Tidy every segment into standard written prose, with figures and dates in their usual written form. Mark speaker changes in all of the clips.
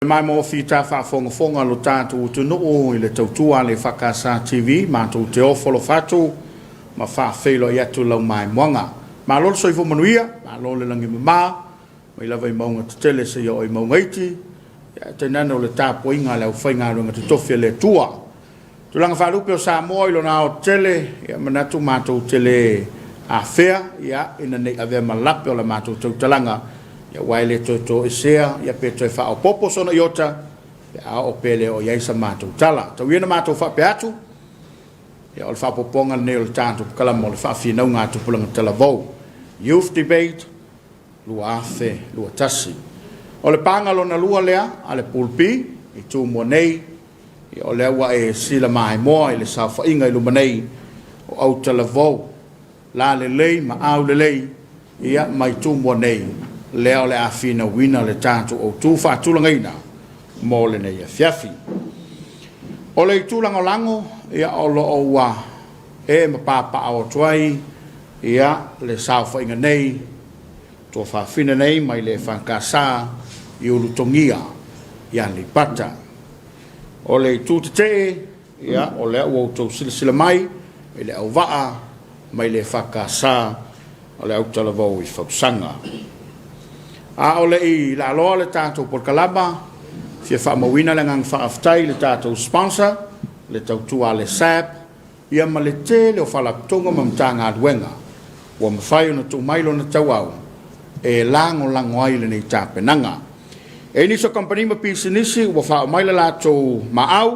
Speaker 1: Mai mo fita fa fonga lo tatu tu no ile tautua le Fakasa TV ma tu te ofolo fatu ma fa felo ya tu lo mai monga ma lo so fo manuia ma lo le langi ma mai la vai monga tele se yo i mongaiti ya te nano le tapo inga le fainga lo ngati tofia le tua tu langa fa lupe o sa mo lo na o tele ya manatu ma tu tele a fea ya ina ne ave malape o la ma tu talanga ya waile to isea ya peto fa o popo sona yota ya o pele o yaisa mato tala to wiena mato fa peatu ya o fa poponga nel tanto kala mo fa fina nga to pulang tala vo youth debate lua fe lua tasi o le panga lo na lua lea ale pulpi i tu monei ya o le wa e sila mai mo ile sa fa inga lu monei o au tala vo la le lei ma au le lei ya mai tu monei leo le afina wina le tanto o tu fa tulangaina mo le ne fiafi o le tulanga lango ia o lo o wa e ma papa o twai ia le saufa inga nei to fa fina nei mai le Fakasa i ulu tongia ia li pata o le tutete ia o le o to silsila mai ile au waa mai le Fakasa o le au talavau i fausanga a ole i la loa le tātou por kalaba fia wha mawina le ngang whaaftai le tātou sponsor le tautua le SAP ia ma le te le o whalaptonga mamtanga aduenga wa mawhai ona tu mailo na tauau e lango ai le nei tāpenanga e niso company ma pisinisi wa wha maila lātou maau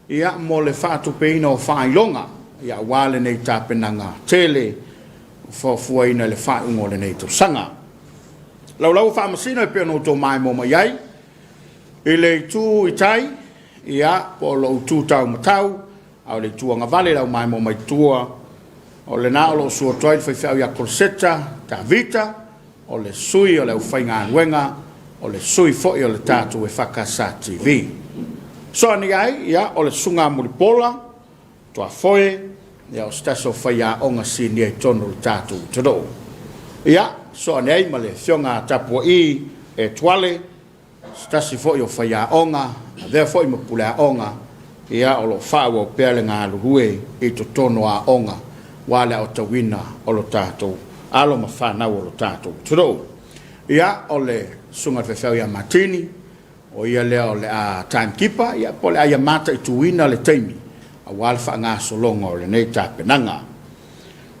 Speaker 1: ia mo le whaatu peina o whailonga ia wale nei tāpenanga tele fuaina le whaungo le nei tausanga lau fa masina e peno to mai mo mai ai ile tu itai ia po lo tu tau matau au le tu nga vale lau mai mo mai tua o le na lo so toi fa fa ia corsetta ta vita o le sui o le fainga wenga o le sui fo o le tatu e Fakasa TV so ni ai ia o le sunga mulipola to a foi ia o staso fa ia onga sini e tono le tatu todo ia so nei male fionga tapo i e tuale stasi fo yo faya onga therefore mo pula onga ia o lo fa wo pele nga luhue e to tono a onga wala o tawina o lo tato alo ma fa na o lo tato tro ia o le sunga fe faya matini o ia le o le a timekeeper ia pole ia mata i tuina le taimi a wal fa nga so longo le nei tapenanga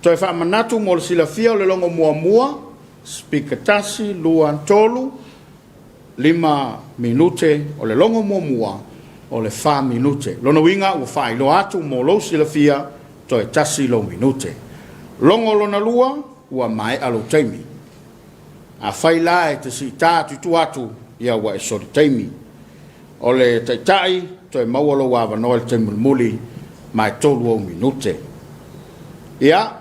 Speaker 1: to fa manatu mo sila fia le longo mua Speaker tasi luan tolu 5 minute o le longo mua o le 5 minute lona winga o fai lo atu mo lo sila fia to e tasi lo minute longo lona lua ua mai alo taimi a fai la e te si tatu tu atu ia wa e sori taimi o le taitai to e maualo wa vanoel taimi muli mai tolu o minute ia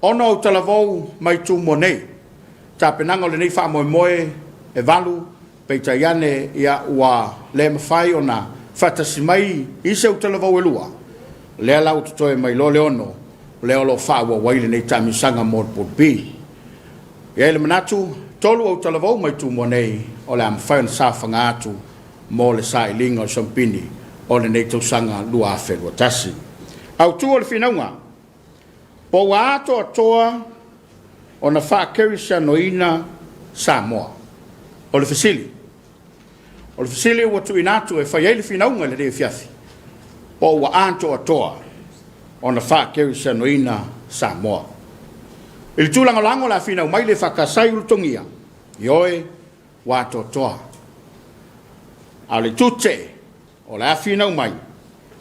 Speaker 1: ono talavou mai tu monei tapenanga le nei fa moe e valu peitaiane ia wa le mafai ona fatasi mai i se utalavo elua le ala utoe mai lo leono le olo fa wa waile nei tamisanga mod podbi ia le manatu tolu utalavo mai tu monei o le amfai sa fanga atu mo le sailinga o sampini o le nei tausanga lua afe tasi au tu o le finaunga po wa ato atoa ona fa kerisa noina Samoa o le fasili o tu inatu e fa yele finaunga le fiafi o wa anto atoa ona fa kerisa noina Samoa il tulanga lango la fina mai le Fakasa i tongia yoe wa to toa ale tutte o la fina mai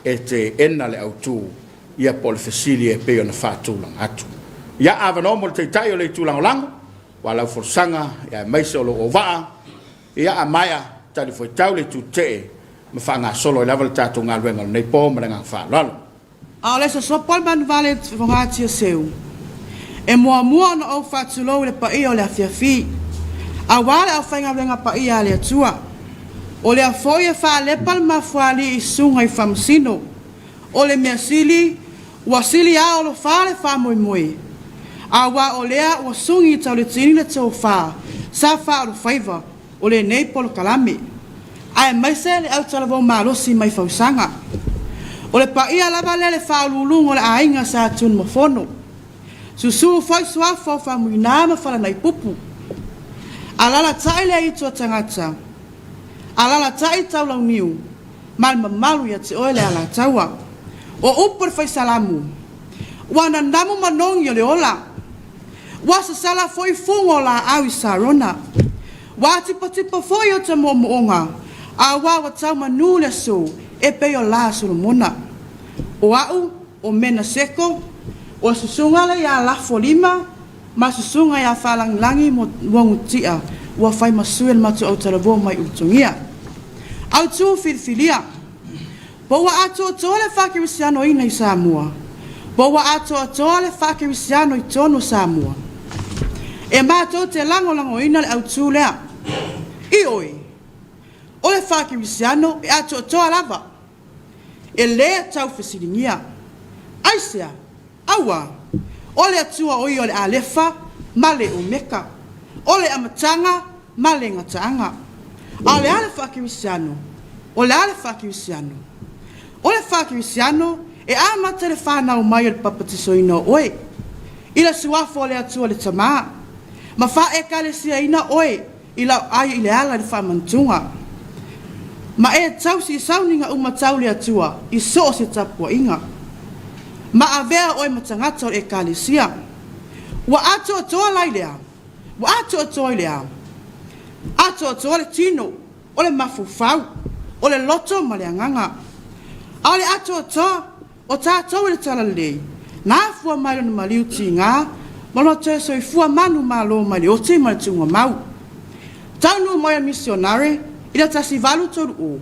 Speaker 1: e te enna le autu ia pol fasili e pe ona fa tulanga atu ia avano mo te tai o le tulangolango wala forsanga ia mai se lo ova ia amaya tali foi tau le tute me fanga solo le level tatu ngalwenga nei po manga fa lalo
Speaker 2: ale so pol man vale fongatio seu e mo no o fatulo le pa o le afiafi a wala o fanga venga pa ia le tua o le foi fa le palma fuali sunga i famsino o le mesili wasili a o lo fa le fa moi awa o lea o sungi tau le tini le tau wha sa wha o faiva o le nei polo kalame Ai mai se le au tala vo malosi mai fausanga. O le paia lava le whaululungo le ainga sa tun mafono. Susu foi suafo fa muinama fala nai pupu. Alala tai le ito tangata. Alala tai tau lau niu. Mal mamalu ya te oele ala taua. O upur fai salamu. Wana namu manong yo le ola. Wasa sala foi fungo la awi sarona. Wati patipa foi o te momoonga. Awa wa tau manu le so. E peo la solomona. O au, o mena seko. O susunga le ya la folima. Ma susunga ya falang langi mo wangutia. Wa fai masuel matu au talabo mai utungia. Au tu filfilia. Po wa ato tole fakirisiano ina i Samoa. Po wa ato tole fakirisiano i tono Samoa. E mato te lango ina le au tu lea. I oi. O le fakirisiano e ato toa lava. E lea tau fesilingia. Aisea. Awa. O le atua oi o le alefa. Male o meka. O le amatanga. Male ngatanga. A le ale fakirisiano. O le ale fakirisiano. O le fakirisiano e amata le whanau mai o le papatisoina oe. Ila suafo le atua le tamaa. Ma wha e kalesia ina oe. Ila ai ile ala le whamantunga. Ma e tau si sauninga umatau le atua. I so se tapua inga. Ma avea oe matangata o e kalesia. Wa ato toa lai lea. Wa ato toa lea. Ato toa le tino. O le mafufau. O le loto ma le anganga. Ale ato toa. O tātou le tala lei. Nā fua mai lona maliu ti ngā. Mono te soi fua manu malo mai le ote ma le tunga mau. Taunu moia misionare. Ila tasi valu toru o.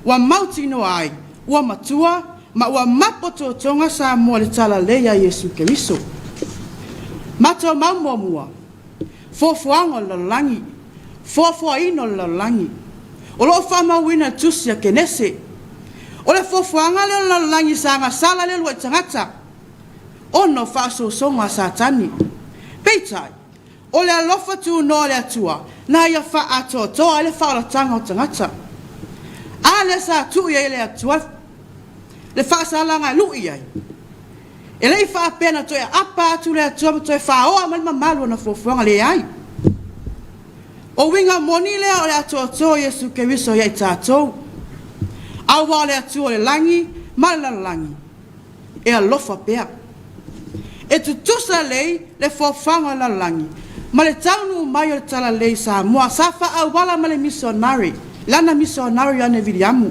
Speaker 2: Wa mauti no ai. Ua matua. Ma ua mapoto tonga sa mua le tala lei a Yesu Keriso. Mato mau mua mua. Fofuango lalangi. Fofua ino lalangi. O loo whama wina tusia kenese. O le fofuanga leo lalangi sanga sala leo lua tangata. Ono whaaso songa satani. Peitai. O le alofa tu no le atua. Na ia wha ato toa le wha tanga o tangata. A le sa tu ia le atua. Le wha salanga lu ia. E le wha pena to ia apa atu le atua. To ia wha oa malima malu na fofuanga le ai. O winga moni lea o le atua toa Yesu Keriso ia i tātou. Awa le atua le langi, mala langi. E alofa pea. E tutusa lei le fofanga la langi. Ma le taunu mai o le tala lei Samoa. Safa awala ma le misionari. Lana misionari ane viliamu.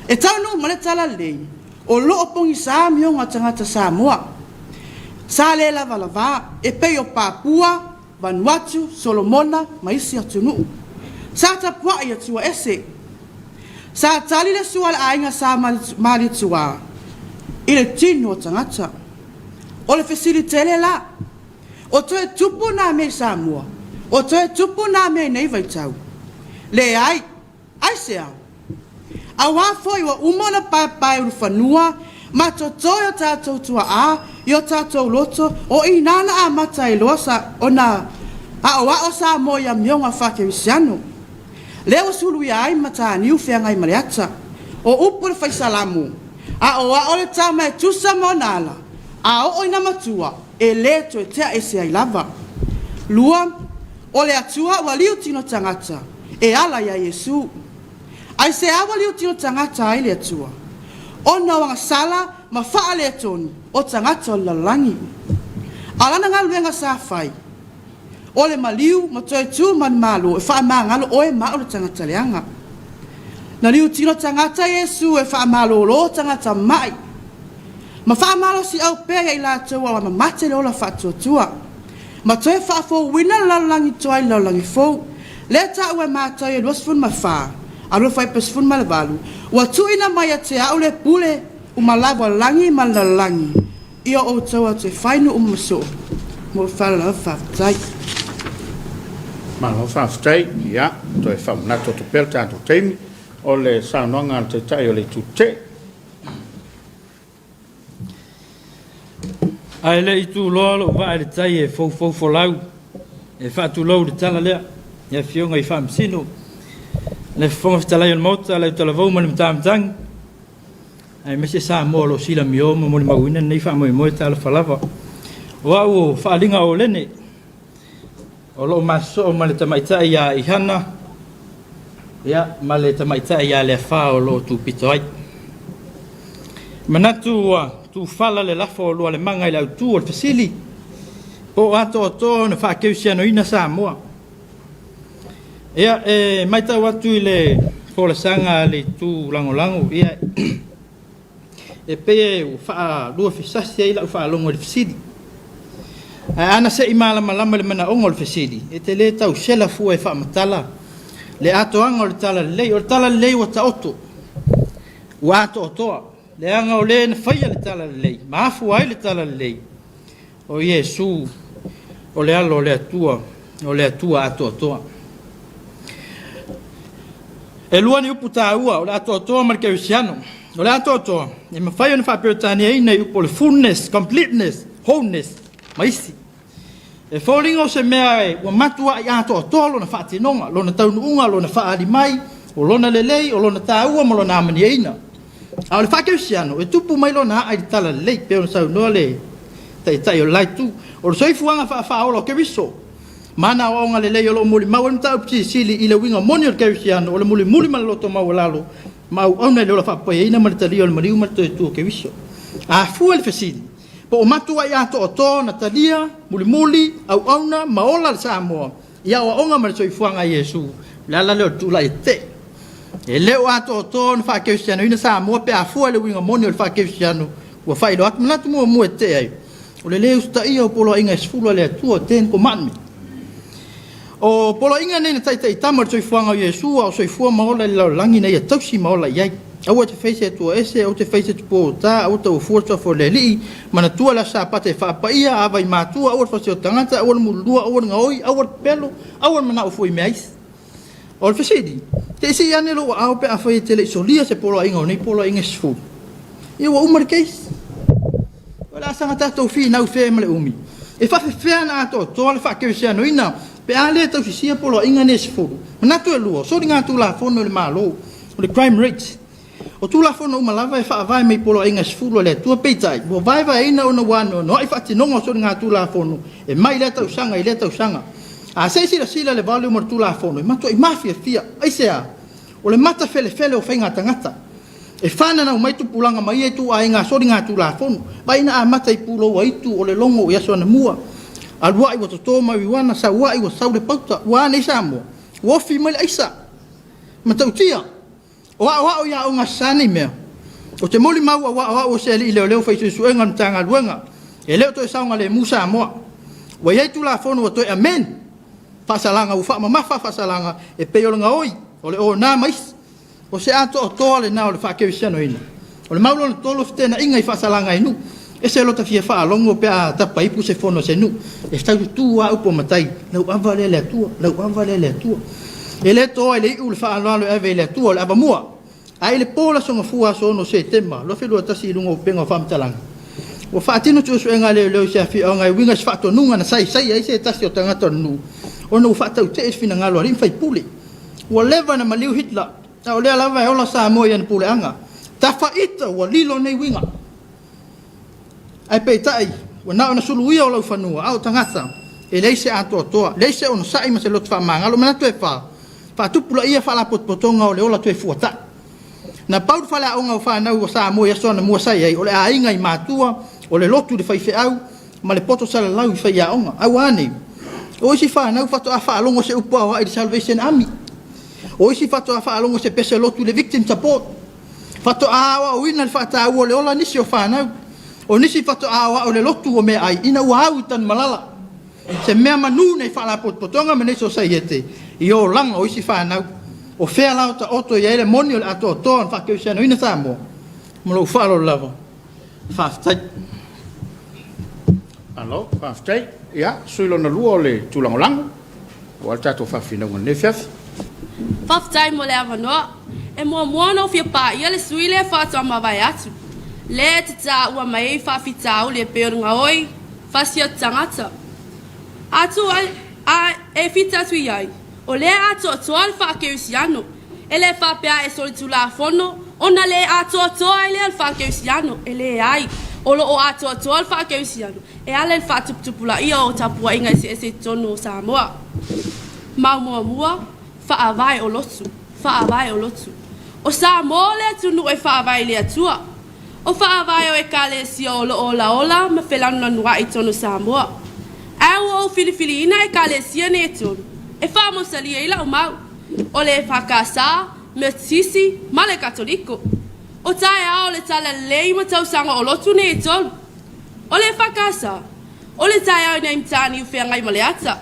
Speaker 2: E taunu ma le tala lei. O loo pongi sa mionga tangata Samoa. Sa le lava lava. E peo Papua. Vanuatu, Solomona, maisi atunu. Sa tapua ia tua ese. Sa tali le sua le ainga sa mali tua. Ile tino o tangata. O le fesilitele la. O toe tupu na me Samoa. O toe tupu na me nei vaitau. Le ai. Ai sea. A wafo iwa umona pai urufanua. Ma totoyo tatou tua a. Yo tatou loto. O inana a matai loasa. Ona. A o sa moia mionga fakirisiano. Leo sulu ia ai mata niu fea ngai maleata. O upu le faisalamu. A o le tama e tusa monala. A o ina matua. E le to e tea ese ai lava. Lua. O le atua wa liu tino tangata. E ala ya Yesu. Ai se awa liu tino tangata ai le atua. Ona wanga sala ma faa le toni. O tangata o lalangi. Alana ngaluenga sa fai. O le maliu ma toe tu man malo. E faa maa ngalo oe maa o le tangata leanga. Na liu tino tangata Yesu e faa malo lo tangata mai. Ma faa malo si au pea i la tua wa mamate le ola faa tua. Ma toe faa fo wina lalangi toa i lalangi fo. Le ta ue maa toe luas fun ma faa. Alo fai pes fun ma le valu. Wa tu ina mai a te au le pule. Umalawa langi ma lalangi. Ia o taua te whainu umaso. Mo whala whaftai.
Speaker 1: Malo whaftai, ia. Toi whamnato to pel tātou teimi. O le saunonga te tai o le tute.
Speaker 3: Ai le i tū loa lo wa le tai e fau lau. E wha tū lau le tala lea. Ia fionga i whamsino. Le fonga fitalai o le mauta le talavou ma le matamatagi ai mese sa mo lo sila mio mo le mauina nei fa mo tala falava wa o faalinga o lene o lo maso ma le tamaita ia ihana ia ma le tamaita ia le fa o lo tu pitoi manatu tu fala le lafo lo le manga ile tu o fasili o ato to na fa ke sia no ina sa mo ia mai ta watu ile po le sanga le tu lango ia e pe o fa do fisasi ila fa longo le fasili ana se imala malama le mana ongo le fasili e te le tau sela fu e fa matala le ato anga le tala le o ta oto wa ato to le anga o le na faia le tala le maafu ai le tala le o Yesu o le alo le atua ato toa e luani upu taua o le ato toa ma le kerisiano o le ato toa e mawhaia na whapeotani e nei upo le fullness, completeness, wholeness maisi e wholinga o se mea e ua matua i ato toa lo na whaatinonga lo na taunuunga lo na whaari mai o lo na lelei o lo na taua mo lo na amani eina a le whakerisiano e tupu mai lo na ai tala lei pe ona sau noa le tai o lai tu o le soifuanga whaaolo keriso mana o nga lelei o lo muli mau anu tau piti sili i le winga moni o le kerisiano o le muli maloto mau lalo mau au nei le ola whaapai eina maritali o le mariu marito tu o keriso a fua le fesili po o matua i ato o tō na talia muli au auna maola le Samoa ia o onga ma le soifuanga Yesu lala leo tu lai te e leo ato o tō na whakerisiano ina Samoa pe a fua le winga moni o le whakerisiano ua whailo atu manatu mua te ai o le leo sta ia o polo inga esfulu le atua ten ko manmi o polo inga nei na taitai tama le soifuanga o Yesu o soifua maola le laulangi nei a tausi maola iai au te feise tua ese au te feise tu po ta au te ufua fo le li mana tua la sa pate fa pa ia ava i matua au fa se tangata au mulua au ngoi au pelo au mana ufoi mais o le fesidi te si ane lo au pe afai tele solia se polo inga nei polo inga sfu ia wa umar case wala sanga tato fi na fe male umi e fa fe na to le fa ke sia no ina pe ale to si polo inga ne sfu mana to lu so dinga tu la fono le malo le crime rate o tu la fono malava e fa vai me polo inga sfu le tu peitai bo vai vai ina ona wano no i fa ti no so dinga tu la fono e mai le to sanga ile to sanga a se sila le vale mo tu la fono ma to i mafia fia ai sea o le mata fele o fainga tangata e fana na mai tu pulanga mai tu ai nga so dinga tu la fono vai na mata i pulo wai tu o le longo ya so na mua al wai wo to ma wi wana sa wai wo sa le pauta wa nei samo wo fi mai isa ma tau tia o ya o nga sani me o te moli mau wa o se le fai su enga tanga luenga e le to sa nga le musa mo wa ye tu la fono to amen fasalanga ufa mama fasalanga e pe yolanga oi ole o na mais o se ato o tole na o le fa ke siano ina o le maulo le tolo fitena inga i fasalanga inu e se lo ta fia fa longo pe a ta pai pu se fono se nu e sta tu a upo matai lau avale le tua e le to ele u le fa lo ave le tua le ava mua ai le pola so ngafua so no se tema lo fe lo ta si lungo penga fam talanga o fa tino tu so enga le se fi nga winga fa to nunga na sai ai se ta si o tanga to nu o no fa tau te fina ngalo rin fai puli o leva na maliu hitla o le lava e ola sa mo yan pule anga ta fa ita o lilo nei winga ai pe tai o na sulu ia o lo fanua au tangata e leise ato to leise on sai ma se lo fa manga lo mana to e fa tu pula ia fa la potonga o le ola to e fuata na pau fa la onga fa na o sa mo ya so na mo sai ai o le ainga i matua o le lotu de fai fe au ma le poto sala lau i fai a onga au ane o si fa na fa to fa longo se upo ai Salvation Army o si fa to fa longo se pese lotu le victim support fa to a o ina fa ta o le ola nisi o fa na o nisi fa to a o le lotu o me ai ina wa au tan malala se me manu nei fa la potonga me nei society i o lang o si fa na o fe la ta oto ia le moni o ato to fa ke se no ina samo mo lo fa lo lava fa tai
Speaker 1: alo fa tai ya suilo na luo le tulangolango o alta to fa fina ngone fiaf
Speaker 4: fa tai mo le avano e mo no fia pa ia le suile fa to ma vai atu le tsa ua mai fa fita o le pe nga oi fa sia tangata atu a e fita tu iai o le atu to al fa ke usiano ele whapea e soli tula fono, ona le atoa ele al whakeusiano, ele ai, o lo o atoa al whakeusiano, e ale le whatuputupula ia o tapua inga ese tono o Samoa. Mua, whaavai o lotu. O Samoa le tunu e whaavai le atua. O whaavai o e kalesia o lo ola, ma whelanu nua i tono Samoa. Au o filifili ina e kalesia ne tonu. E whaamosalia ila o mau. O le whakasa, me tisi, ma le katoliko. O tae ao le tala lei ma tausanga o lotu ne tonu. O le whakasa, o le tae au nei mtani u whengai ma le ata.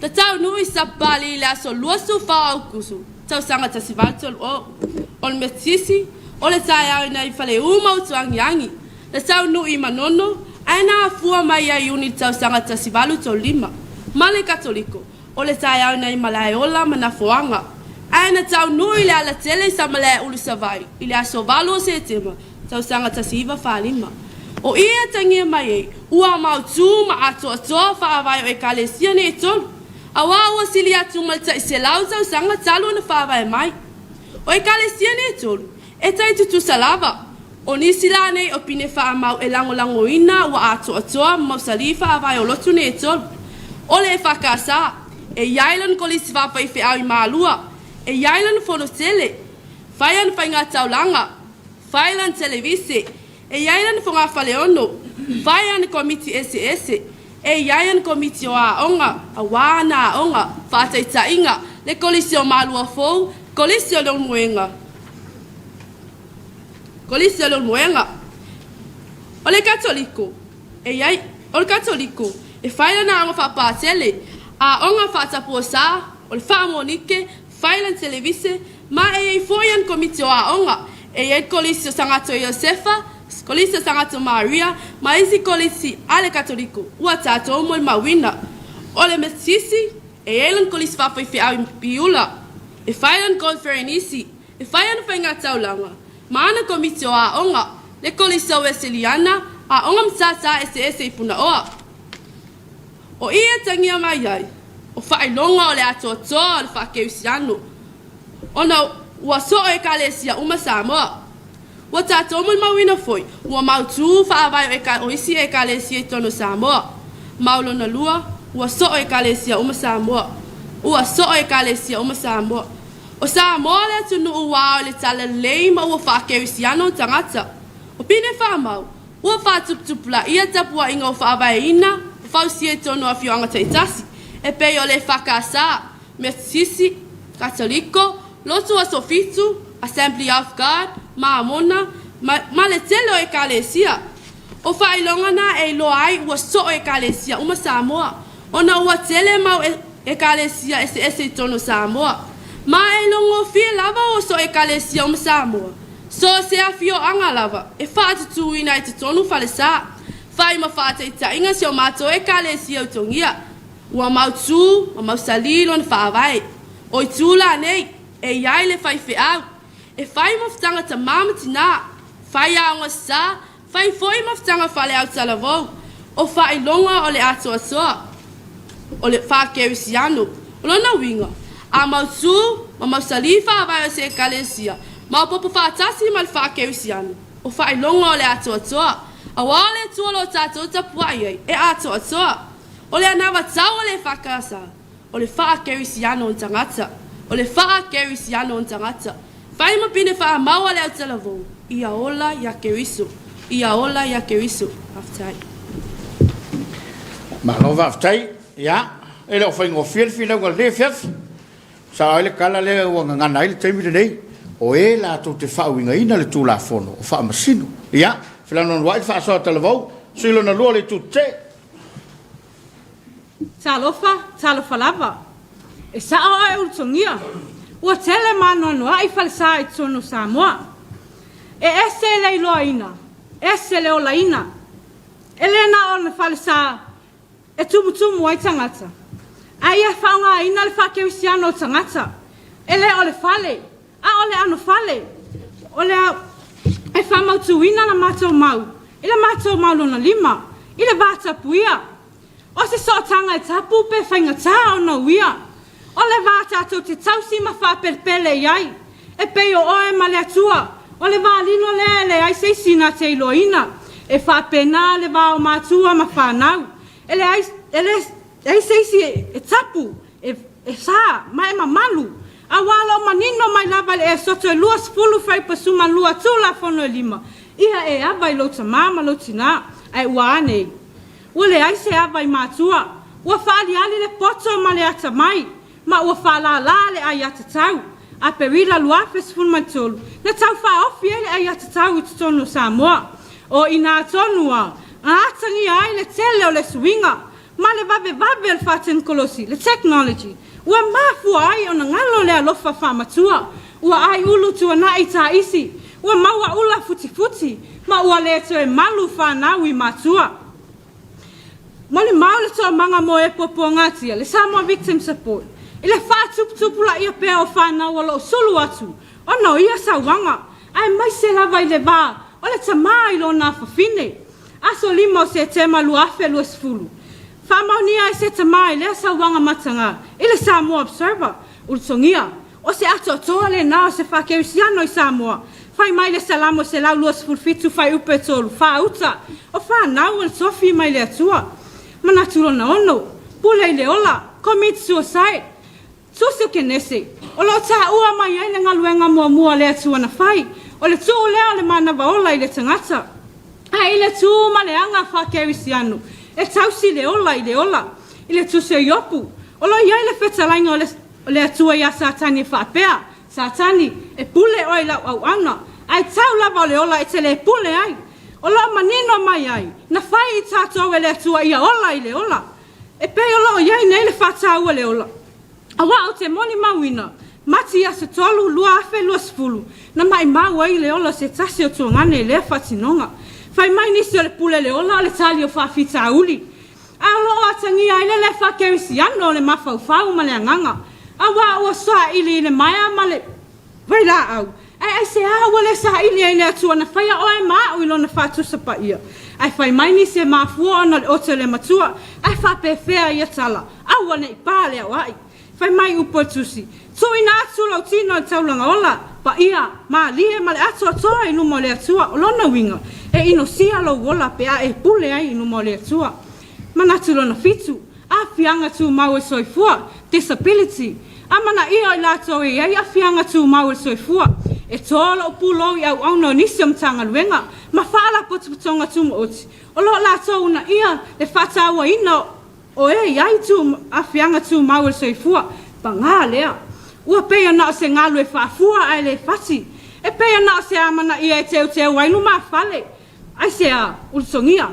Speaker 4: Ta tau nui sapali le aso luasu whao kusu. Tausanga tasivaltol o le metisi, o le tae au nei whale umau tuangiangi. Le tau nui manono, aina afua mai ai uni tausanga tasivalu to lima. Ma le katoliko, o le tae au nei malai ola manafuanga. Aina tau nui le ala tele sa malai ulu savai. Ile aso valo se tema, tausanga tasiva whalima. O ia tangia mai ei, ua mautu ma atoa whaavai o e kalesia ne tolu. Awa ua sili atu malta i se lau tausanga talu na whaavai mai. O e kalesia ne tolu, e tai tutu salava. O nisi la nei o pine whaamau e lango ina ua atoa mausali whaavai o lotu ne tolu. O le whakasa, e iailan kolisi whapa i whiau i maalua. E iailan fono tele, whaian whainga taulanga, whailan televise, e iailan fonga whaleono, whaian komiti ese, e iaian komiti o aonga, a wana aonga, whataita inga, le kolisi o maalua fou, kolisi o longmuenga. Kolisi o longmuenga. O le katoliko, o le katoliko, e whailan aonga whapatele, aonga whatapua sa, o le whaamonike, whailan televise, ma e foian komiti o aonga, e kolisi o sangato Iosefa, kolisi o sangato Maria, ma isi kolisi ale katoliko, ua tato mo i mawina. O le metisi, e elan kolisi whapa i whiau i piula, e whailan konferenisi, e whaian whainga taulanga, ma ana komiti o aonga, le kolisi o Weseliana, aonga msasa ese i puna oa. O ia tangia mai ai, o whailonga o le atoa o le whakeusiano. Ona ua so e kalesia uma Samoa. Ua tātou mo mawina foi, ua mautu whaavai o isi e kalesia i tono Samoa. Maulo na lua, ua so e kalesia uma Samoa. Ua so e kalesia uma Samoa. O Samoa le tunu ua o le tala lei ma ua whakeusiano tangata. O pine whamau, ua whatuptupula ia tapua inga o whaavai ina, whausi e tono a whioanga taitasi. E pei o le whakasa, Metisi, Katoliko, lotu a Sofitu, Assembly of God, Maamona, ma le tele o e kalesia. O whailongana e loai ua so o e kalesia uma Samoa. Ona ua tele mau e kalesia ese tono Samoa. Ma e longo fie lava o so e kalesia uma Samoa. So se a fio anga lava, e whaatutu ina i te tonu whale sa. Whai ma whaataita inga si o mato e kalesia utongia. Ua mautu, ma mausalilo na whaavai. O i tūla nei, e iai le whai whiau. E whai mawhtanga ta mamatina. Whai aonga sa, whai foi mawhtanga whale au talavou. O whai longa o le ato atoa. O le whakeusiano. O lona winga. A mautu, ma mausali whaavai o se kalesia. Ma o popo whaatasi ma le whakeusiano. O whai longa o le ato atoa. A wale tua lo tātou tapuai ei, e ato atoa. O le anawa tau o le whakasa. O le whaakerisiano o tangata. O le whaakerisiano o tangata. Whai ma pine wha maua le au talavou. Ia ola ia keriso. Ia ola ia keriso. Aftai.
Speaker 1: Malova aftai, ia. Ele o whaingo whielwhina ua le whiaf. Sa ele kala le ua ngana ele teimile nei. O e la tau te whauinga ina le tū la whono. O wha masino. Ia. Whilanon wai wha soa talavou. Silo na lua le tu te.
Speaker 5: Talofa lava. E saa e urutongia. Ua tele manoanoa i falsa i tono Samoa. E ese le iloa ina. Ese le ola ina. Ele na o na falsa e tumutumu ai tangata. Ai e whaunga ina le whakeusiano o tangata. Ele o le fale. A o le ano fale. O le e whamautu ina na mātou mau. I le mātou mau lona lima. I le vāta puia. O se soatanga e tapu pe whainga tā o na uia. O le vāta tau te tausi ma whaperpele iai. e pei o oe ma le atua, o le valino le ai se sina te iloina, e fa pena le va o matua ma whanau, ele ai se si e tapu, e sa, ma e mamalu, a walo manino mai lava le e soto e lua sfulu fai pasuma lua tula fono e lima, ia e ava i lota mama lotina, ai ua anei. Ua le ai se ava i matua, ua whaali ali le poto ma le ata mai, ma ua whaala la le ai ata tau, a perila luafe sfulu mantolu, na tau wha ofi ele ai ata tau i tutonu Samoa, o ina atonua, a atangi ai le tele o le suinga, ma le vave le whaten kolosi, le technology, ua mafua ai o na ngalo le alofa whamatua, ua ai ulu tua na i ta isi, ua maua ula futi, ma ua le to e malu whanau i matua. Mole mau le toa manga mo e popo ngatia, le Samoa Victim Support, i le whatupu la ia pea o whanau o lo sulu atu, o no ia sa wanga, ai mai se lava i le vā, o le tamā i lo nā whawhine, aso limo se te malu afe lua sfulu. Whamaunia e se tamā i le sa wanga matanga, i le Samoa Observer, ultongia, o se ato toa le nā o se whakerisiano i Samoa, fai mai le salamo se lau lua sfulu fitu fai upe tolu, wha uta, o whanau le tofi mai le atua. Mana tulo na ono, pule i le ola, commit suicide, susu kenese, o lo ta ua mai ai le ngaluenga mua le atua na fai, o le tu leo le mana vaola i le tangata, ai le tu ma le anga whakerisiano, e tausi le ola, i le tu se iopu, o lo iai le whetalainga o le atua ia satani whapea, satani, e pule oi lau au ana, ai tau lava o le ola e te le pule ai, o lo manino mai ai, na whai i tātou e le atua ia ola i le ola. E pei o lo iai nei le whatau e le ola. Awa o te moni mawina, mati a se tolu, lua afe, lua sfulu. Na mai mau ai le ola se tasi o tuangane le whatinonga. Whai mai nisi o le pule le ola, le tali o whawhita uli. A lo o atangi ai le whakerisiano o le mawhauwhau ma le anganga. Awa o soa ili le maia ma le waila au. Ai se awa le sa ili ai le atua na whaia o e maa ui lona whatusa pa ia. Ai whai mai ni se mafua ona le oto le matua. Ai whapewhea ia tala. Awa ne i pāle au ai. Whai mai upo tusi. Tui na atu lau tino i taulanga ola. Pa ia maa lie ma le atua toa i numo le atua o lona winga. E ino sia lau ola pe a e pule ai i numo le atua. Manatu lona fitu. A fianga tu mau e soifua. Disability. Amana ia i lato e ai a fianga tu mau e soifua. E tola o pulo i au no nisi om tanga luenga, ma whaala potuputonga tumu oti. O lo la tau na ia le whataua ina o e iai tu a whianga tu maua soifua, pa ngā lea. Ua pea na o se ngalu e whaafua ai le whati. E pea na o se amana ia e teu wainu ma whale. Ai se a ulsongia.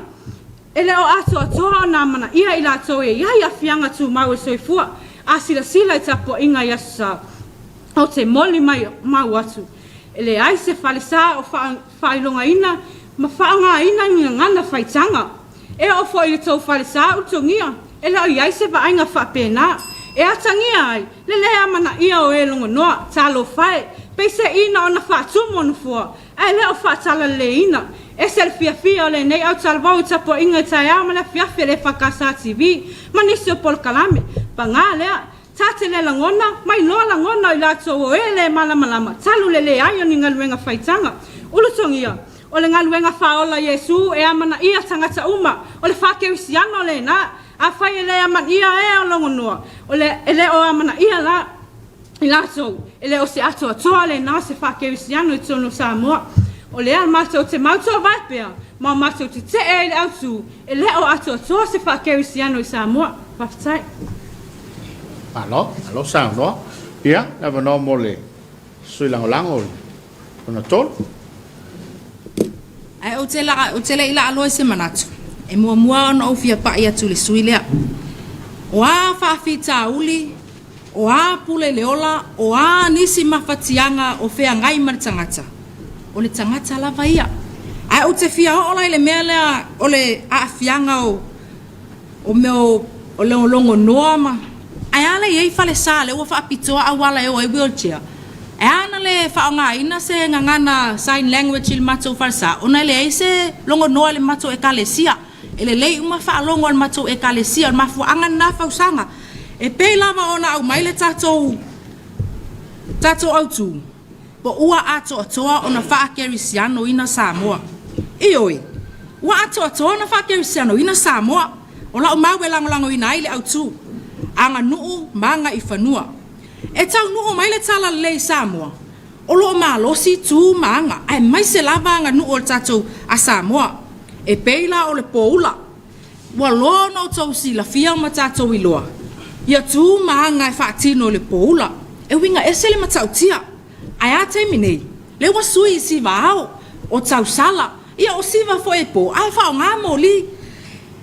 Speaker 5: E le o ato atoa na amana ia i la tau e iai a whianga tu maua soifua. A sila i tapo inga yasa o te moli mai mau atu. Ele ai se falesa o whailonga ina, ma whaanga ina ngia ngana whaitanga. E o fo i le tau falesa o tongia, ele o iai se vainga whapena. E atangia ai, le lea mana ia o e longa noa, talo whae, pei se ina o na whaatumo na fua, ai le o whaatala le ina. E se le fia o le nei au talvau tapo inga tai au ma le fiafi le whakasa TV, ma nisi o polkalame, pa ngā lea, tate le langona, mai loa langona i lato o e le malama, talu le ai o ni ngaluenga whaitanga. Ulutongia, o le ngaluenga whaola Yesu e amana ia tangata uma, o le whakerisiano le na, a whai e le amana ia e o longonoa, o le ele o amana ia la, i lato, ele o se ato atoa le na se whakerisiano i tono Samoa. O le mato te mautoa vaipea, ma mato te te e le autu, ele o ato atoa se whakerisiano i Samoa. Whaftai.
Speaker 1: Alo sao no? Ia, na vano mole. Sui lango ona tol.
Speaker 6: Ai o te la ila aloe se manatu. E mua ona o fia pa ia tu le sui lea. O a whaafita uli, o a pule leola, o a nisi mawhatianga o whea ngai mara tangata. O le tangata lava ia. Ai o te fia o lai le mea lea, o le aafianga o meo, o leo longo noa ma. Ai ala iei whale sa le ua whaapitoa awala e o e wheelchair. E ana le whaonga ina se ngangana sign language il matou whale sa. Ona le ei se longo noa le matou e kalesia. E le lei uma whaalongo al matou e kalesia. Mafu angan na whausanga. E pei lava ona au mai le tatou au tu. po ua atoa ona whaakerisiano ina Samoa. Ioi, ua atoa na whaakerisiano ina Samoa, o lau mau e langolango ina ile au tu, anga nuu manga I whanua. E tau nuu mai le tala lei Samoa, o loo malosi tu manga, ai mai se lava anga nuu o tatou a Samoa, e peila o le poula, ua lono o tau si la fia ma tatou iloa, ia tu manga e whaatino le poula, e winga ese le matautia, ai a te minei, le wa sui I si vahau, o tau sala, ia o siva fo e po, ai whao ngā moli,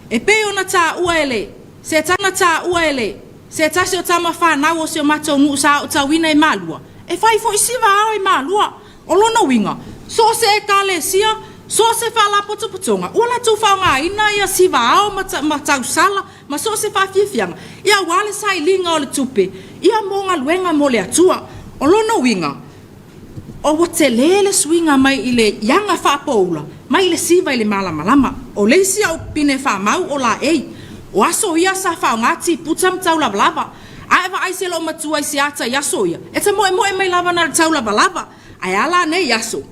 Speaker 6: e pe ona tā ua ele, se tana tā ua ele, se tasi o tama whanau o se o matou nuu sa o tau ina e malua, e whai fo I si vahau e malua, o lona winga, so se e kale sia, so se whala potopotonga, ua la tu whao ngā ina ia si vahau ma tau sala, ma so se whawhiwhianga, ia wale sai linga o le tupe, ia monga luenga mo le atua, o lona winga, o wa te lele swinga mai I le yanga whapoula, mai le siva I le malamalama, o leisi au pine whamau o la ei, o aso ia sa whao ngati putam tau lava lava, aewa aise lo matua isi ata yaso ia, e ta moe mai lava na tau lava lava, ai ala ne yaso,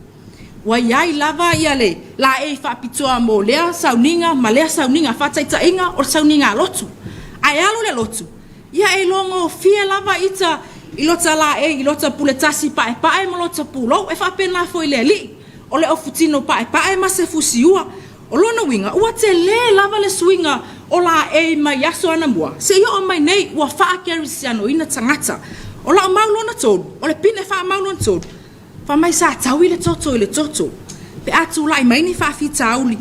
Speaker 6: wa iai lava ia le, la ei whapitoa mo lea sauninga, ma lea sauninga whataita inga o sauninga lotu, ai alu le lotu, ia e longo fia lava ita, ilota la ilota puletasi pae mo lota pulo e whapena foi le li o le ofutino pae ma se fusiua o lona winga ua te le lava le swinga o la ma yaso ana mua se ia o mai nei ua whaakerisiano ina tangata o la maulona tonu o le pine wha maulona tonu wha mai sa tau I le toto pe atu lai mai ni whawhita auli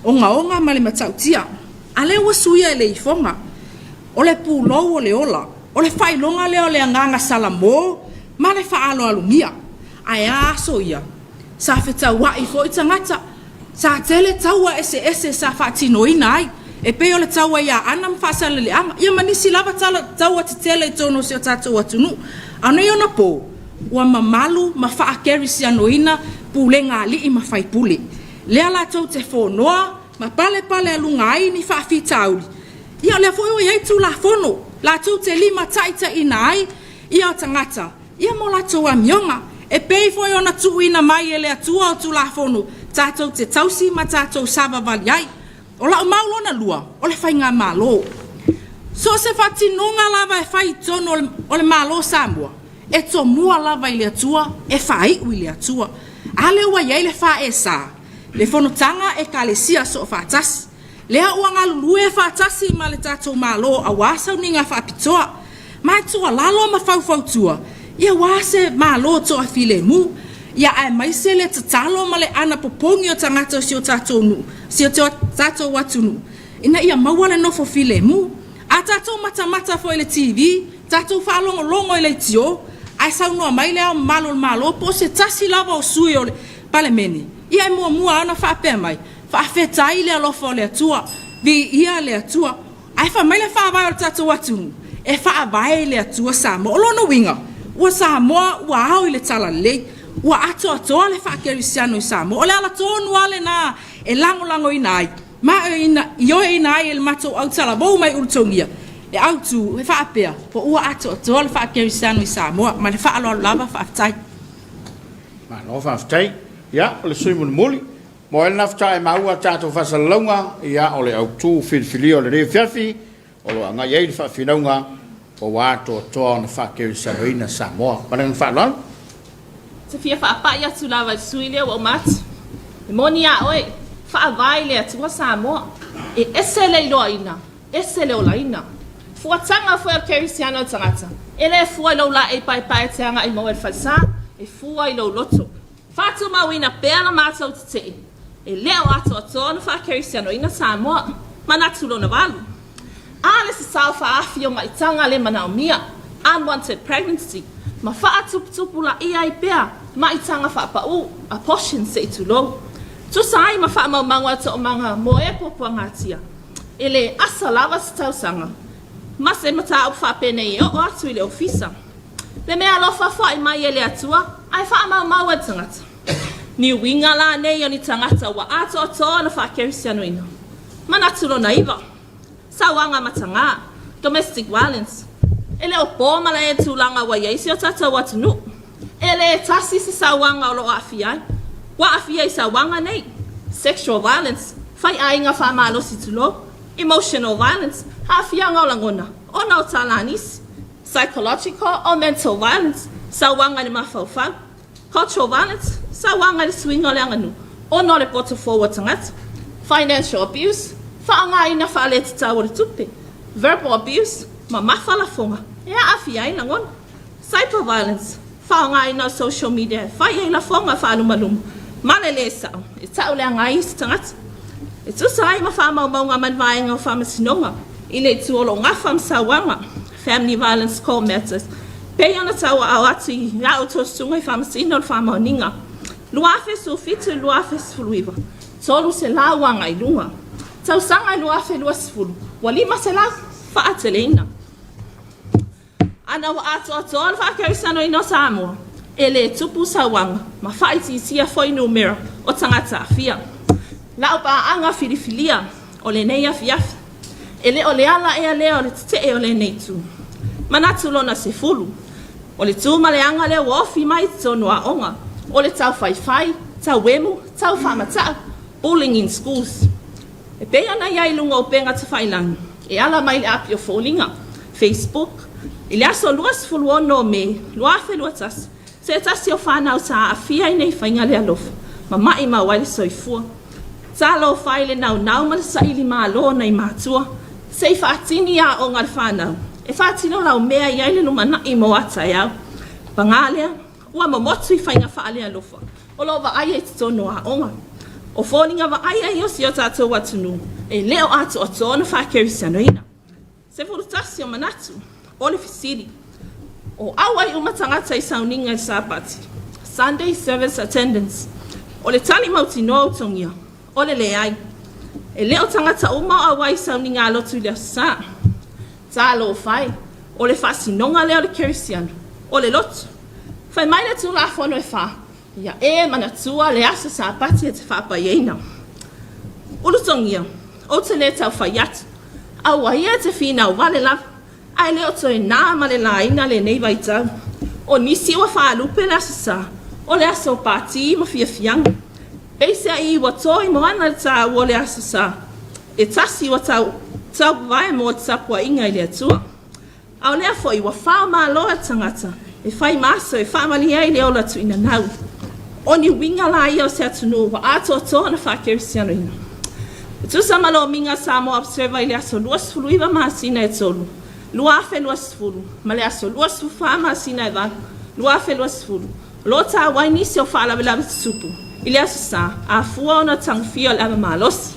Speaker 6: onga ma le matautia a le ua suia le ifonga o le pulo o le ola o le whailonga leo le anganga salamo, ma le whaalo alungia. Ai aso ia, sa whetau wai fo I tangata, sa tele taua ese sa whaatino ina ai, e peo le taua ia anam whaasala le anga, ia manisi lava taua te tele tono se o tatou atunu, ana I ona po, ua mamalu ma whaakerisiano ina, pule ngā li ma whaipule. Lea la tau te whonoa, ma pale alunga ai ni whaafitauli. Ia lea fo iai tu la fono, la tu te lima taita ina ai, ia o tangata, ia mo la tu amionga, e pei foi ona tu ina mai ele atua o tu la fono, tātou te tausi ma tātou sava vali ai, o la o maulona lua, o le whainga malo. So se whatinunga lava e whai tono o le malo Samoa, e to mua lava I le atua, e whai ui le atua, ale ua iei le wha e sa, le fonotanga e kalesia so o whatasi, lea ua ngā lulue whaatasi ma le tātou malo a wāsau ni ngā whaapitoa. Mai tua lalo ma whauwhautua. Ia wāse malo toa file mu. Ia ai maise le tatalo ma le ana popongi o tangata si o tātou nu. Si o tātou watunu. Ina ia maua le nofo file mu. A tātou mata fo le TV. Tātou whaalongo I le tio. Ai saunua mai lea malo po se tasi lava o sui o le palemene. Ia e mua ana whaapea mai. Whaafetai le alofa o le atua, vi ia le atua, ai whamai le whaavai o le tatou atunu, e whaavai le atua Samoa, o lona winga, ua Samoa, ua au I le tala lei, ua atoa le whaakerisiano I Samoa, o le ala tonu ale na, e langolango ina ai, ma ioe ina ai e le matou au tala, bou mai urutongia, e autu, e whaapea, po ua atoa le whaakerisiano I Samoa, ma le whaaloalo lava whaafetai.
Speaker 1: Ma no whaafetai, ia, o le sui muli. Mo el nafta e maua tātou whasalonga ia o le au tū whilwhili o le reo whiawhi o lo anga iei le whawhinaunga o wātoa toa na whakerisanoina Samoa. Manang whaalon?
Speaker 7: Te fia whaapai atu lawa I sui leo o matu. E moni a oe, whaavai le atua Samoa. E ese le iloa ina, ese le ola ina. Fuatanga fua kerisiano tangata. Ele e fua ilo la e pai te anga I mo el falsa, e fua ilo loto. Fatu mawina pēla mātou te te. E leo ato atona whakerisiano ina Samoa, manatulo na walu. Ale se sao whaafi o maitanga le manaumia, unwanted pregnancy, ma whaatuputupu la ia I pēa, maitanga whaapau, a portion se I tulo. Tu sai ma whaamaumaua to o manga mo e popua ngatia. Ele asa lava se tausanga. Ma se mata au whaapene I o atu I le ofisa. Le mea lofa wha I mai ele atua, ai whaamaumaua tangata. Ni winga la nei o ni tangata wa ato o toa na whakerisiano ina. Manatulo na iwa. Sawanga matanga. Domestic violence. Ele o pōma la e tūlanga wa yeisi o tata watunu. ele tasi se sawanga o lo afia wa afia sawanga nei sexual violence fai ainga fa malo situlo emotional violence afia ngolangona ona talanis psychological or mental violence sawanga ni mafaufa cultural violence sawanga ni swinga langanu ona le poto forward tangat financial abuse fa nga ina fa le tawor tupe verbal abuse mama fala fonga ya afia ina ngon cyber violence fa nga ina social media fa ina fonga fa lumalum malele sa itaule nga istangat itu sai ma fa ma nga man vai nga fa masinonga ile tuolo nga fam sawanga family violence call matters peyana tawa awati ya auto sungai fa masino fa ma ninga luafe so fit luafe fluiva solo se la wanga ilunga tau sanga luafe luasfulu wali masela fa atelena ana wa ato fa kaisano ino samo ele tupu sawanga ma faiti sia foi numero o tangata fia la pa anga filifilia ole neia fiaf ele ole ala e ale ole te ole neitu manatu lona se fulu ole tu male anga le wofi mai tono a onga ole tau fai tau wemu tau famata bullying in schools e pe ana ia ilunga o penga te failang e ala mai le apio folinga Facebook ele aso luas fulu ono me luafe luatas se tasi o whanau sa afia nei whainga le alofa ma mai ma waile soifua sa lo whaile nau ma sa ili ma lo nei mātua se i whaatini a o ngar whanau e whaatino lau mea i aile luma na i mo ata iau pangalea ua mamotu i whainga whaale alofa o lo wa aia i tono a onga o whoninga wa aia i osi o tātou watunu e leo atu o tōna whakeri sanoina se furutasi o manatu ole fisiri o awai umatangata i sauninga i sapati Sunday service attendance ole tali mauti no tongia ole leai e leo tangata uma awai sauninga alotu le sa talo fai ole fasinonga leo le kerisiano ole lotu fai mai le tu la fono e fa ya e manatua le asa sapati e te fa pa yeina ulu tongia o te le tau faiat awai e te fina wale la ai leo toi na male la ina le nei vai tau o nisi wa fa lupe la sa o le aso pati ma fia fiang pese ai wa toi mo ana ta o le aso sa e tasi wa tau vai mo tsapua inga ile tua au le fo i wa fa ma lo tangata e fai maso e fa mali ai le ola tu ina nau oni winga la ia se atunu wa ato to na fa kerisiano ina tu sama lo minga samo observa ile aso luas fluiva ma sina e tolu luafe luas fulu male aso luas fama sina eva luafe luas fulu lota wa inisio fala bela supu ile aso sa a fua ona tangfio la malos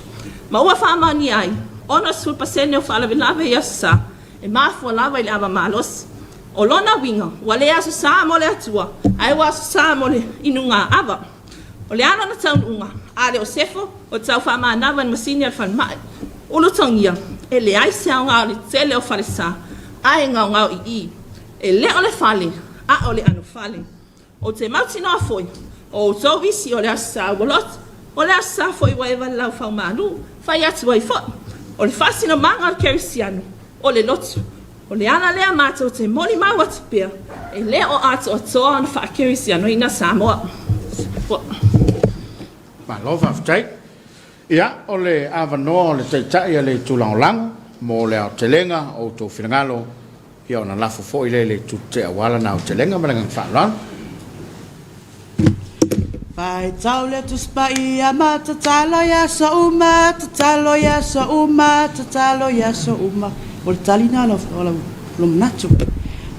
Speaker 7: ma wa fama ni ai ona supa sene fala bela ya sa e ma fua lava ile ava malos o lona winga wale aso sa mole atua ai wa sa mole inunga ava o le ana na taununga ale o sefo o tau fama na van masini al fan mai ulu tongia ele ai se nga le tele o farisa ai nga i ele ole fale a ole anu fale o te mauti no foi o to visi ole asa wolot ole asa foi wa eva la fa manu fa ya tu vai fo ole fasino manga kerisiano ole lotu ole ana le amata o te moli ma wat pia ele o ato to on fa kerisiano ina samoa
Speaker 1: ma lo fa ftai ia ole avano le tai le tulang mo le telenga o to finangalo ia ona lafo fo ile le tutte wala na telenga malanga falan
Speaker 2: Pai taule tu spai amata talo ya so uma talo ya so uma talo ya so uma o talina lo lo nacho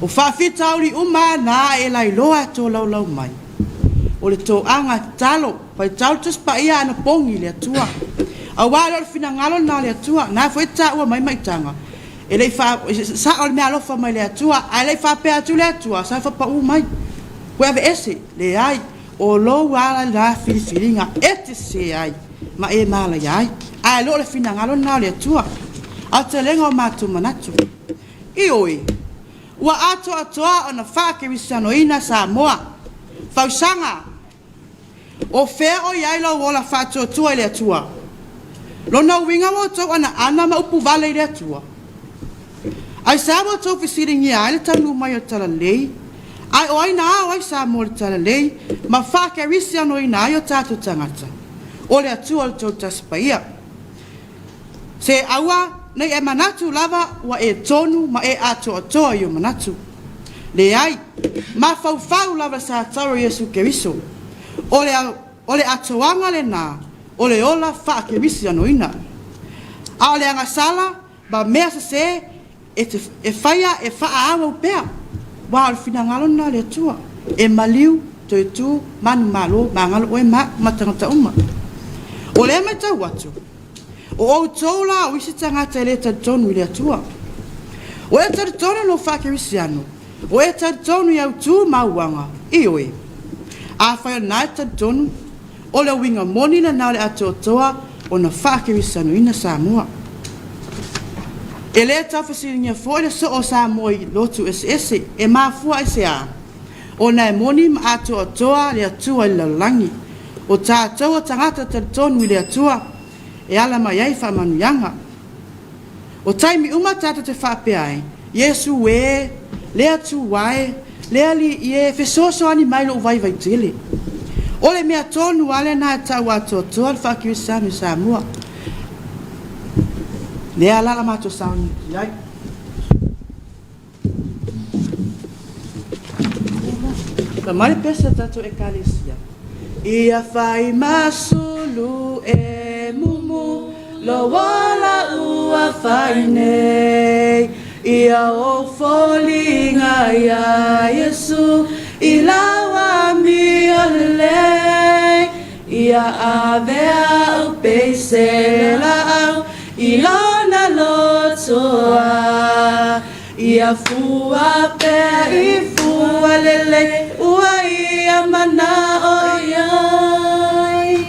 Speaker 2: o fa fi tauli uma na e lai loa to lo mai o le to anga talo pai tau tu spai ana pongi le tua a wala o finangalo na le tua na foi ta o mai tanga e le fa sa o me alo fa mai le tua a le fa pe atu le tua sa fa pa u mai ko ave ese le ai o lo wala la filinga ete se ai ma e mala ai a lo le finangalo na le tua a te lengo matu manatu i oi wa ato ona fa ke visano ina sa moa fa sanga o fe o ia lo wala fa to le tua lo na winga mo to ana ma upu vale le tua ai sa mo to fisiringi ai tanu mai tala lei Ai o ai na o ai sa mo le tala lei, ma fa ke risi ano ina ai o tātou tangata. O le atua le tau taspaia. Se aua, nei e manatu lava wa e tonu ma e ato atoa i o manatu. Le ai, ma fau lava sa tau Yesu Keriso. O le atoanga le nā, o le ola fa ke risi ano ina. A o le anga sala, ba mea se e faia e faa awa upea. Wa al finangalona le atua. E maliu, to e tu, manu malo, mangalo oe matangata uma. O le mai tau atu. O tola o isi tangata e le tonu i le atua. O e tonu no whakerisiano. O e tonu i au tu mauanga. I oe. A whaia nai tonu. O le winga moni na nao le atua toa o na whakerisiano ina Samoa. E le tau whasiringia fōi le so o Samoa i lotu ese e mafua ese a. O na e moni ma atua toa le atua i lalangi. O tātou o tangata tonu i le atua. E ala mai ai whamanuianga. O taimi uma tata te whapeai, Yesu e, le atu wae, le ali i e fesoso ani mailo uvai vai tele. O le mea tonu ale na tau ato toa le whakirisami Samoa. Le ala mato sauni ki ai. Ka mare pesa tato e kalesia. Ia whai masulu e mumu, lo wala ua whai nei. Ia o folinga ia Yesu, i lawa mi olei. Ia avea upe se lau, i lona lotoa. Ia fua pea i fua lele, ua ia mana o iai.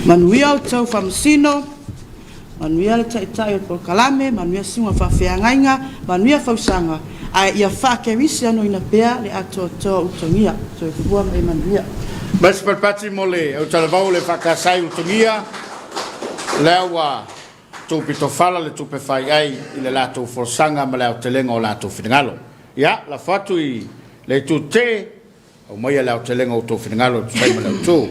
Speaker 2: Manuia o tau whamasino, manuia le taitai o Polkalame, manuia singa whawhiangainga, manuia whausanga, a ia whakerisi ano ina pea le ato toa utongia, so e fua mai manuia.
Speaker 1: Mas perpati mo le, au talavau le whakasai utongia, lewa tupi tofala le tupe fai ai i le lato forsanga ma le telenga o lato finangalo. Ya, la fatu i le tu te, o mai le telenga o to finangalo tu sai ma le tu.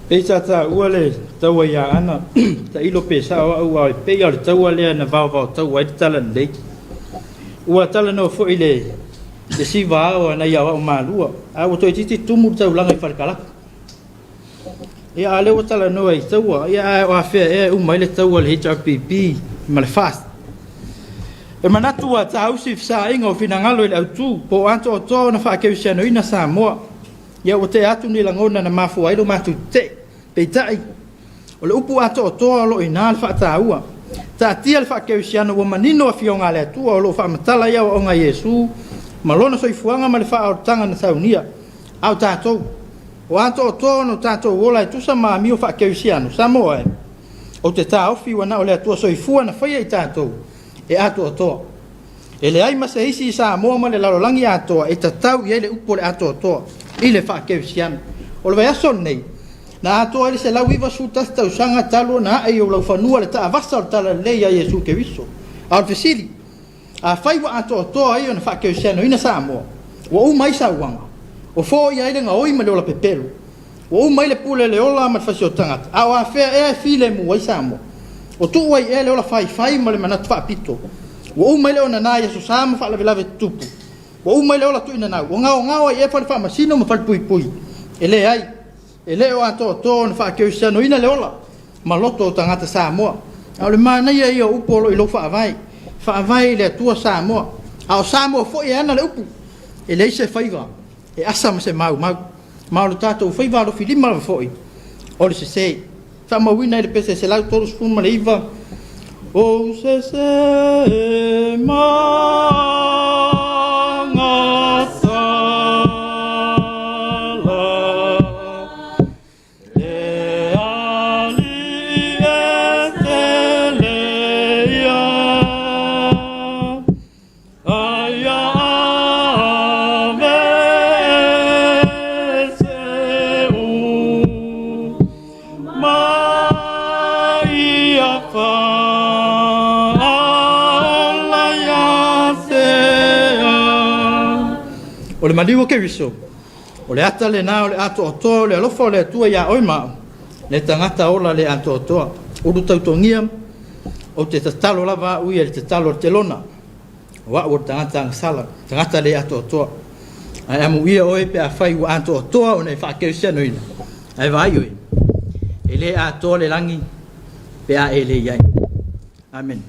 Speaker 3: Pei tata ua le taua ia ana, ta ilo pe sa o ua pei au le taua lea na vau taua i tala nei. Ua tala no fo i le siva au na ia o malua, a o toi titi tumu tau langa i wharikalaka. Ia ale o tala no ai taua, ia o awhia e umai le taua le HRPP, ma le fast. E manatua ta hausi fisa inga o finangalo i le autu, po anto o toa na whaakewisiano ina Samoa. Ia o te atu ni langona na mafu ailo matu te, peitai. O le upu ato o toa lo ina le whaataua. Ta atia le whaakewisiano o manino a fionga le atua o lo whaamatala ia o nga Yesu, malona soifuanga ma le whaaotanga na saunia. Au tātou. O ato o toa no tātou ola e tusa maami o whaakewisiano, Samoa e. O te tā ofi wana o le atua soifua na whaia i tātou. E ato o toa. E le ai masa hisi i Samoa ma le lalolangi atoa, e tatau i ele upo le ato o toa. I le whaakewisiano. O le vai aso nei. Na atoa ele se lau iwa su tasta usanga talo na ai o lau whanua le taa vasa o tala leia Yesu Keriso. A le fesili. A whaiwa ato o toa ai o na whaakewisiano ina Samoa. Wa umai sa uanga. O fo ia ile nga oi ma le ola pepelu. Wa umai le pule le ola ma le fasi o tangata. A wa fea e file mu wai Samoa. O tu wai e le ola fai ma le manatu whaapito. Wa umai le ona na Yesu Samoa wha lave tupu. Wa umai le ola tu ina nau. O ngao ai e whale wha masino ma whale pui. E le ai. E le o ato to na whaakewisiano ina le ola. Ma loto o tangata Samoa. A le mana ia i o upolo i lo whaavai. Whaavai le atua Samoa. A o Samoa fo i ana le upu. E le se whaiva. E asa ma se mau. Mau le tātou whaiva lo filima la foi. O le se sei. Wha mawina i le pese se lau tolu spun ma le iwa. O se se mangata.
Speaker 8: Maia fa
Speaker 3: o le maliu ke viso o le ata le na o le ato to le alofa le tua ya oima le tangata ola le ato to o du tautongia o te tatalo lava ui le tatalo te lona wa o tangata sala tangata le ato to ai amu ia oi pe a fai wa ato to o nei fa ke se no ina ai vai oi ele ato le langi pe a ele ia amen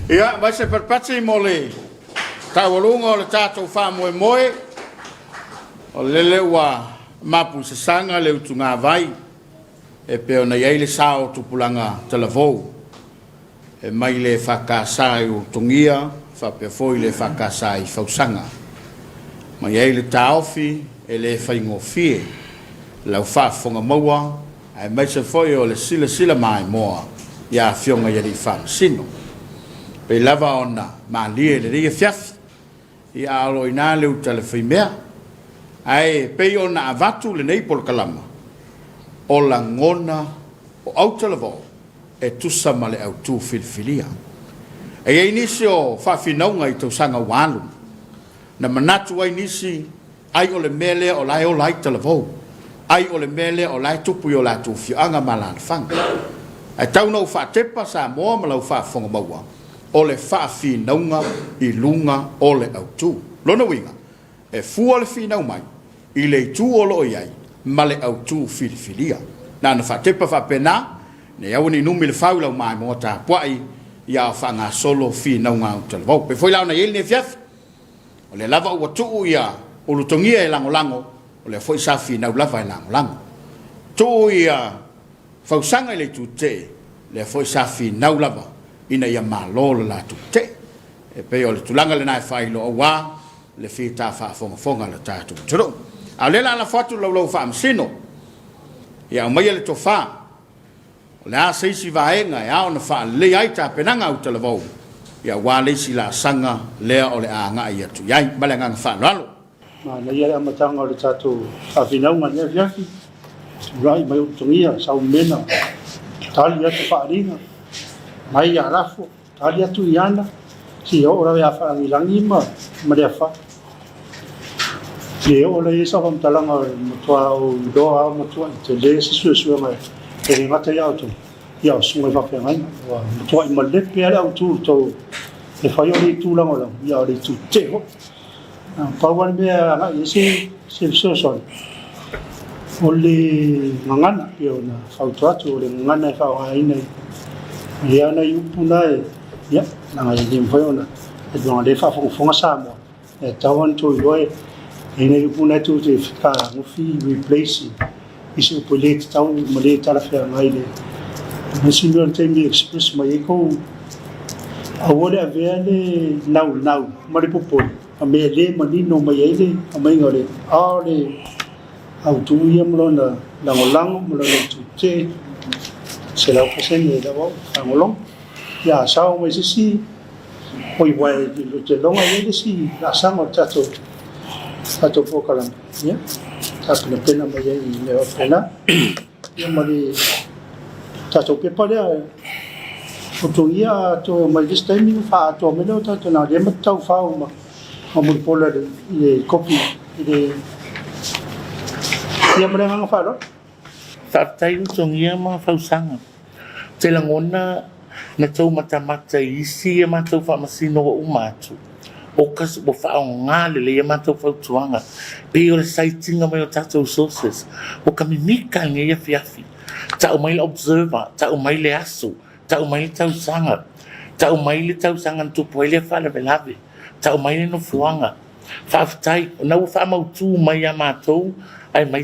Speaker 1: ia vai se perpatsi mole tawalunga o le tatou fa moe moe o lele ua mapu se sanga le utunga vai e pe ona ia le sao tupulanga televou e mai le whakasai o tungia whape foi le whakasai fausanga mai ia le taofi e le whaingofie lau whafonga maua ai mai se foi o le sila mai moa ia fionga ia li whansino pe lava ona maalie le ria fiafi i alo ina le utalefai mea ai pe ona avatu le nei pol kalama o la ngona o autalavo e tusa male au tu filfilia e ai nisi o whawhinaunga i tausanga walu na manatu ai nisi ai o le mele o lai o lai talavo ai o le mele o lai tupu o la tu fianga malana fanga ai tauna o whatepa sa moa malau whafonga maua o le whawhinaunga i lunga o le au tu lona winga e fua le whinau mai i le tu o lo iai ma le au tu filfilia na na whatepa whapena ne au ni numi le whaulau mai mo ta puai ia whanga solo whinaunga o talavo pe foi lau na ili ne fiaf o le lava ua tuu ia o lutongia e lango o le foi sa whinau lava e lango tuu ia whausanga i le tu te le foi sa whinau lava ina ia malo la tu te e pe o le tulanga le nai whailo o wā le whita whaafonga le tātu turo a lela la fatu lau whaamsino ia o mai le tofa o le a seisi vaenga ia o na wha le ai ta penanga au talavou ia wā leisi la sanga lea o le a ngā ia tu iai bale ngā wha lalo
Speaker 8: ma na ia amatanga o le tātu whawhinaunga nea fiafi rai mai utungia sau mena tali atu whaaringa mai a rafo tali atu i ana si o ora ia whaangirangi ma rea wha le o le isa whamtalanga matua o doa o matua i te le se sua mai e re ngata iau tu iau sunga i whapea ngai matua i malepe ale au tu tau le whai o le tūlanga lau iau le tu te ho pauan mea nga i se soson o le ngangana i o na whautu atu o le ngangana e whao haina i ana i upuna e ia nanga i dim whai ona e duanga le whafonga sa moa e tauan tu i loe e nei upuna tu te whika ngufi replacing i se upo le te tau ma le talawhea ngai le Nasi Mion Tengi Express mai e kou a wole a vea le nau ma le popoi a mea le manino mai e le a mai ngore a le au tuia mlona langolango mlona tu te se lau pasene e lau angolong ia sao mai se si oi wai te longa e le si la sango tato pokalan ia tato na pena mai e le pena ia mali tato pe pale o to ia to mai this time fa to me no tato na le matau fa uma mo pola de copy de ia mare nga fa ro
Speaker 9: tai tong ia ma fa sanga te langona na tau mata isi ma tau fa masino o matu o kas bo fa nga le ma tau fa tuanga pe o sighting mai o tato sources o kamimika ngia fiafi ta mai observer ta mai le asu ta mai tau sanga ta mai le tau sanga tu poile fa le velave ta mai no fuanga fa tai na u fa mau tu mai amato ai mai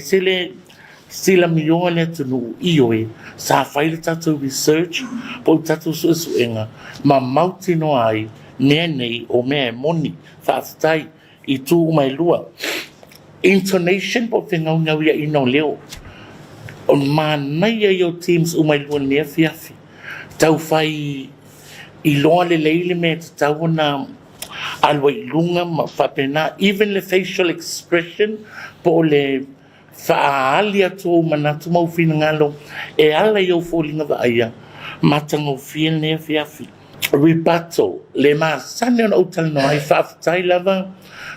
Speaker 9: sila milione tu no ioe sa faile tatu research po tatu suenga ma mauti no ai nene o me moni fa tai i tu mai lua intonation po finga ia ino leo on mana yo teams o mai lua ne fiafi tau fai i loa le leile me tau na alwa ilunga ma fa pena even the facial expression po le faalia to manatu mau fina ngalo e ala yo folinga va aya matango fine fiafi rebuttal le masane ona utal no ai faafetai lava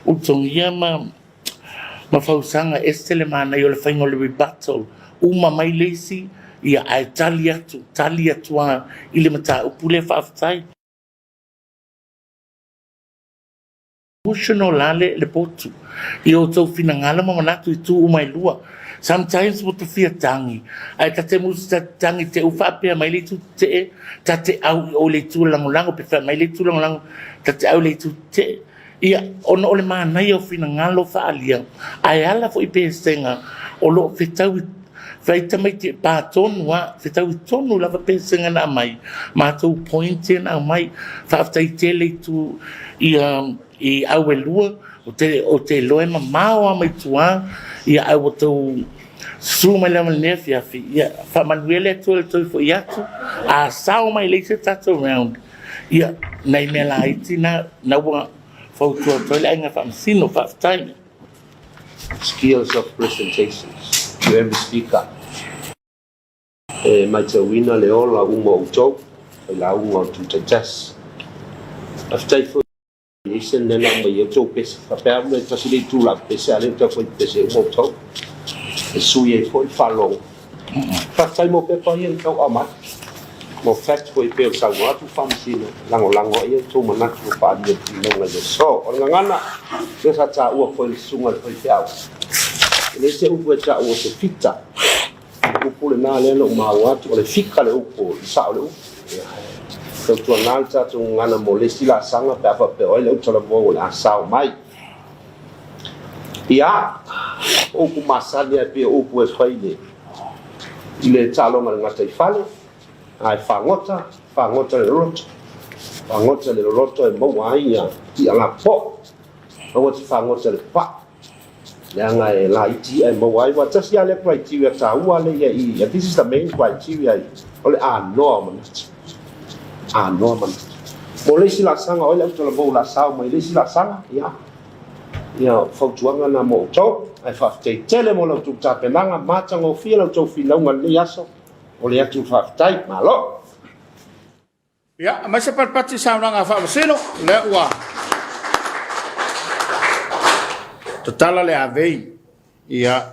Speaker 9: o tongia ma fausanga este le mana yo le faingo le rebuttal uma mai leisi ia ai tali atu i le mata upule faafetai emotional lale le potu i o tau finangala ma manatu i tu umai lua. Sometimes mo tu fia tangi ai tate mo tangi te ufa pe mai le tu te tate au o le tu langolango pe mai le tu langolango tate au le tu te ia ono ole mana ia finangalo fa alia ai ala fo i pe senga o lo fetau vai tamai te paton wa fetau tonu lava pe senga na mai ma tu point na mai fa tai te le tu i au elua o te loe mamao mai tua ia au tu suma le mane fia ia fa manuele tu fo iatu a sao mai le se tato round ia nei me la itina na wa fo tu to le nga fa sino fa time
Speaker 10: skills of presentations you have speaker mai te wina le ola umo uto la umo tu te jas after for Isen nena mai e tō pese whapea me tasi le tūla pese ale te whai pese mo tau e sui e whai whalong whatai mo pepa i e tau amat mo fat whai peo sa watu whamasina lango i e tō manatu o whaari e tinonga i e so o ngangana e sa tā ua whai sunga whai peau e le se upu e tā ua se fita upu le nā lelo maa watu o le fika le upu i sao le upu tau tua nalta tu ngana mo le sila sanga pe apa pe oi le utola mo la sao mai ia o ku masali e pe o ku e faile ile talo mal ngata ifale ai fangota le roto e mo ai ia ti ala po o ti fangota le pa le anga e la iti e mo ai wa tasi ale criteria ta u ale ia this is the main criteria ole normal normal. Boleh sila sanga oleh utola bola sao mai le sila sanga ia fautuanga na mo tau ai fa te tele mo lo tu tapenanga matanga o fia lo tu filaunga le aso oleh atu fa tai malo
Speaker 1: ia ma se parpati saunanga fa masino le ua totala le avei ia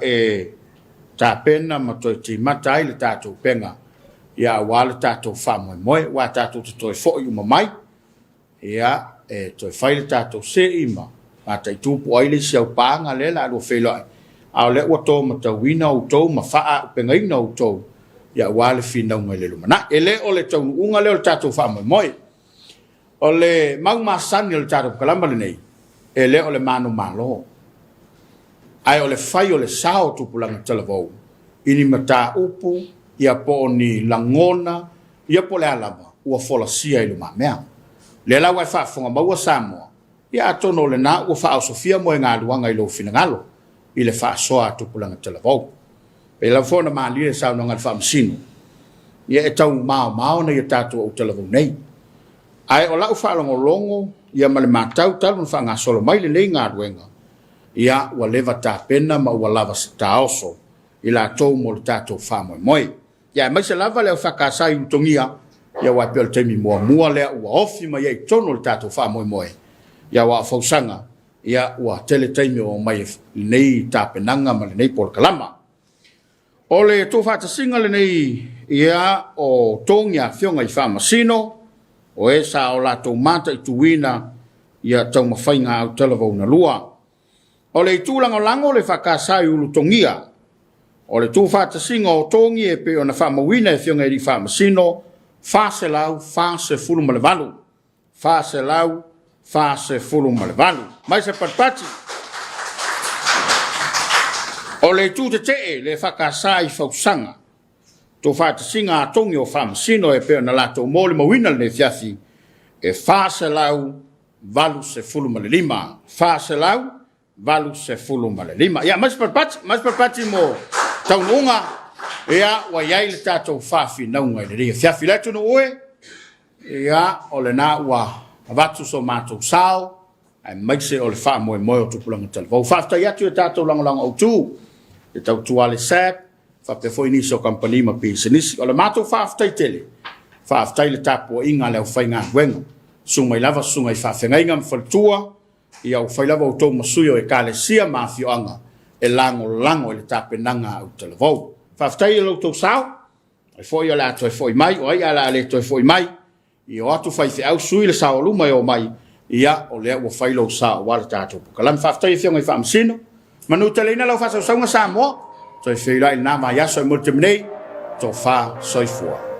Speaker 1: tapena ma toi ti matai le tatu penga ia wale tatou whamoemoe, wa tatou te toi fo i umamai, ia toi whaile tatou se ima, ma tai tūpu aile si au pānga le la alo whelai, au le ua tō ma tauina o tō, ma whaa pengaina o tō, ia wale whina unga le lumana. E le o le taunu unga le o le tatou whamoemoe, o le mau masani o le tatou kalamba le nei, e le o le mano malo, ai o le whai o le sao tupulanga talavou, ini mata upu, ia po ni langona ia po le alama ua folasia i luma mea le la wai fa fonga maua Samoa ia atono le na ua fa Sofia mo nga luanga i lo finangalo i le fa soa tupulanga telavou pe la fona mali le sa no ngal fa msino ia e tau mao na ia tatu o telavou nei ai o la fa longo ia male matau talu fa nga solo mai le nga luenga ia ua leva ta pena ma ua lava sta oso ila tau mo le tatu fa moi ia mai se lava le whakasai utongia ia wa pe temi mua le ua ofi mai ai tono le tatou fa moe ia wa fausanga ia wa tele temi o mai nei tapenanga ma nei por kalama o le to fa singa le nei ia o tongia fionga i fa masino o esa o la tomata i tuina ia tau mawhainga au telavou na lua o le tūlanga lango le whakasai ulu tongia o le tu fata singa o tongi e pe ona fa mawina e fionga i fa masino fase lau fase fulu malevalu fase lau fase fulu malevalu mai se patpati o le tu te le fakasai fausanga to fata singa a tongi o fa masino e pe ona lato mole mawina le fiafi e fase lau valu se fulu malelima fase lau valu se fulu malelima ya mai se patpati mo taununga ia wa yai le tatou fafi naunga i le ria fiafi le tunu ue ia o le na ua avatu so matou sao ai maise o le wha moe moe o tupulanga televou whaftai atu e tatou langolanga au tū e tau tuale sap whape foi nisi o kampani ma pisanisi o le matou whaftai tele whaaftai le tapo inga leo whainga wenga. Sungai lava sungai whaafengainga mwhaltua, ia u whailava o tō masuyo e kāle sia mafio anga, e lango le tape nanga au te levau. Whaaftai e lau sao, ai foi ala to foi mai, o ai ala le to foi mai, i o atu whai au sui le sao luma e o mai, ia o lea ua whailo sao wala tātou. Kalam whaaftai e whionga i whaamsino, manu te leina lau whaasau saunga Samoa, to e whila i nā mai aso e multimnei, to wha soifua.